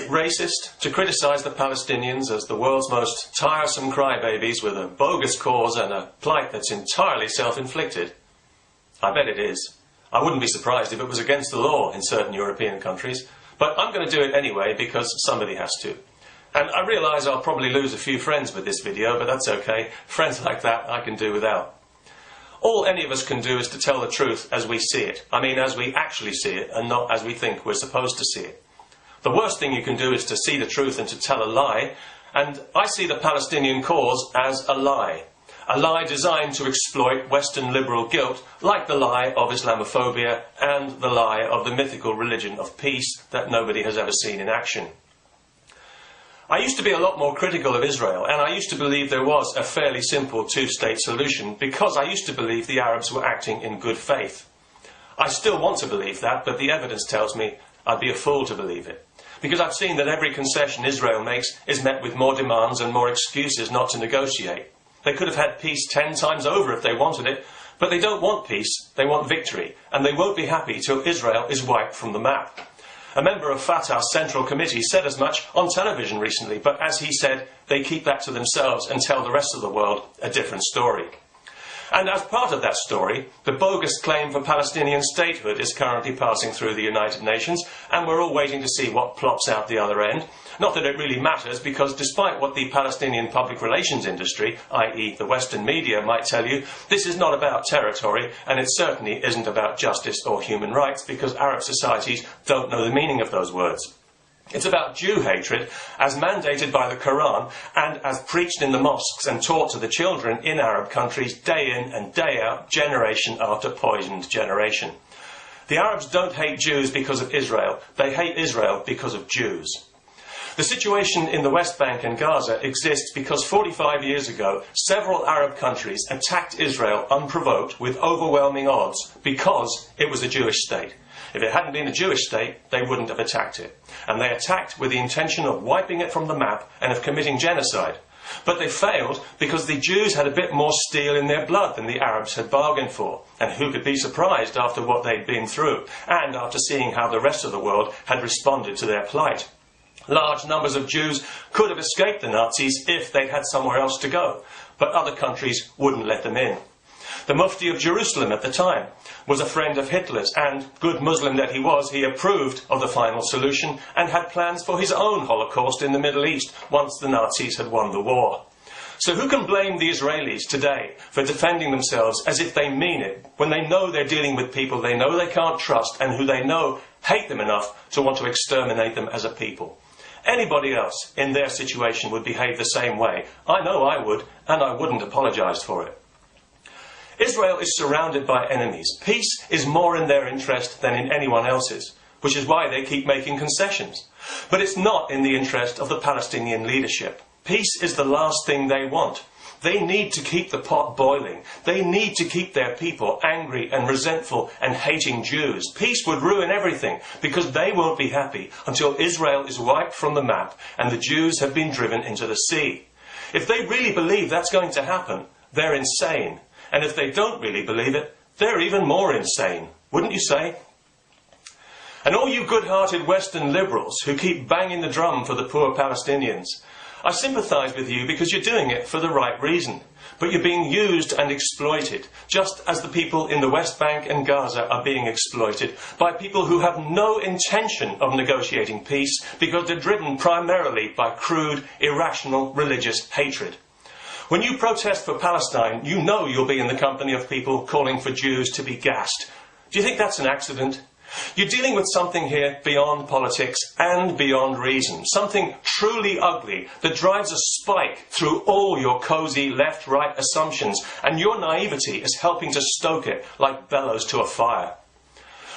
it racist to criticise the Palestinians as the world's most tiresome crybabies with a bogus cause and a plight that's entirely self-inflicted? I bet it is. I wouldn't be surprised if it was against the law in certain European countries, but I'm going to do it anyway because somebody has to. And I realise I'll probably lose a few friends with this video, but that's okay. Friends like that I can do without. All any of us can do is to tell the truth as we see it. I mean, as we actually see it, and not as we think we're supposed to see it. The worst thing you can do is to see the truth and to tell a lie, and I see the Palestinian cause as a lie. A lie designed to exploit Western liberal guilt, like the lie of Islamophobia and the lie of the mythical religion of peace that nobody has ever seen in action. I used to be a lot more critical of Israel, and I used to believe there was a fairly simple two-state solution because I used to believe the Arabs were acting in good faith. I still want to believe that, but the evidence tells me I'd be a fool to believe it. Because I've seen that every concession Israel makes is met with more demands and more excuses not to negotiate. They could have had peace 10 times over if they wanted it, but they don't want peace, they want victory, and they won't be happy till Israel is wiped from the map. A member of Fatah's Central Committee said as much on television recently, but as he said, they keep that to themselves and tell the rest of the world a different story. And as part of that story, the bogus claim for Palestinian statehood is currently passing through the United Nations, and we're all waiting to see what plops out the other end. Not that it really matters, because despite what the Palestinian public relations industry, i.e. the Western media, might tell you, this is not about territory, and it certainly isn't about justice or human rights, because Arab societies don't know the meaning of those words. It's about Jew hatred, as mandated by the Quran and as preached in the mosques and taught to the children in Arab countries day in and day out, generation after poisoned generation. The Arabs don't hate Jews because of Israel, they hate Israel because of Jews. The situation in the West Bank and Gaza exists because 45 years ago, several Arab countries attacked Israel unprovoked with overwhelming odds because it was a Jewish state. If it hadn't been a Jewish state, they wouldn't have attacked it. And they attacked with the intention of wiping it from the map and of committing genocide. But they failed because the Jews had a bit more steel in their blood than the Arabs had bargained for. And who could be surprised after what they'd been through, and after seeing how the rest of the world had responded to their plight? Large numbers of Jews could have escaped the Nazis if they'd had somewhere else to go, but other countries wouldn't let them in. The Mufti of Jerusalem at the time was a friend of Hitler's, and, good Muslim that he was, he approved of the final solution and had plans for his own Holocaust in the Middle East once the Nazis had won the war. So who can blame the Israelis today for defending themselves as if they mean it, when they know they're dealing with people they know they can't trust and who they know hate them enough to want to exterminate them as a people? Anybody else in their situation would behave the same way. I know I would, and I wouldn't apologise for it. Israel is surrounded by enemies. Peace is more in their interest than in anyone else's, which is why they keep making concessions. But it's not in the interest of the Palestinian leadership. Peace is the last thing they want. They need to keep the pot boiling. They need to keep their people angry and resentful and hating Jews. Peace would ruin everything, because they won't be happy until Israel is wiped from the map and the Jews have been driven into the sea. If they really believe that's going to happen, they're insane. And if they don't really believe it, they're even more insane, wouldn't you say? And all you good-hearted Western liberals who keep banging the drum for the poor Palestinians, I sympathise with you because you're doing it for the right reason. But you're being used and exploited, just as the people in the West Bank and Gaza are being exploited by people who have no intention of negotiating peace because they're driven primarily by crude, irrational religious hatred. When you protest for Palestine, you know you'll be in the company of people calling for Jews to be gassed. Do you think that's an accident? You're dealing with something here beyond politics and beyond reason. Something truly ugly that drives a spike through all your cosy left-right assumptions, and your naivety is helping to stoke it like bellows to a fire.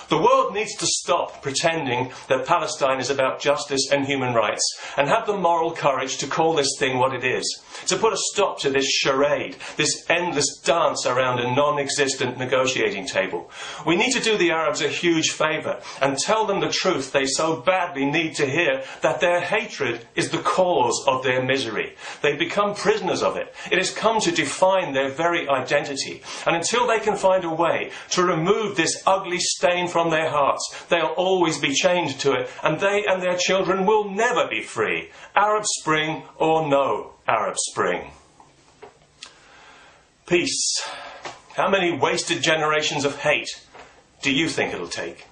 The world needs to stop pretending that Palestine is about justice and human rights and have the moral courage to call this thing what it is, to put a stop to this charade, this endless dance around a non-existent negotiating table. We need to do the Arabs a huge favour and tell them the truth they so badly need to hear, that their hatred is the cause of their misery. They've become prisoners of it. It has come to define their very identity. And until they can find a way to remove this ugly stain from their hearts. They'll always be chained to it, and they and their children will never be free, Arab Spring or no Arab Spring. Peace. How many wasted generations of hate do you think it'll take?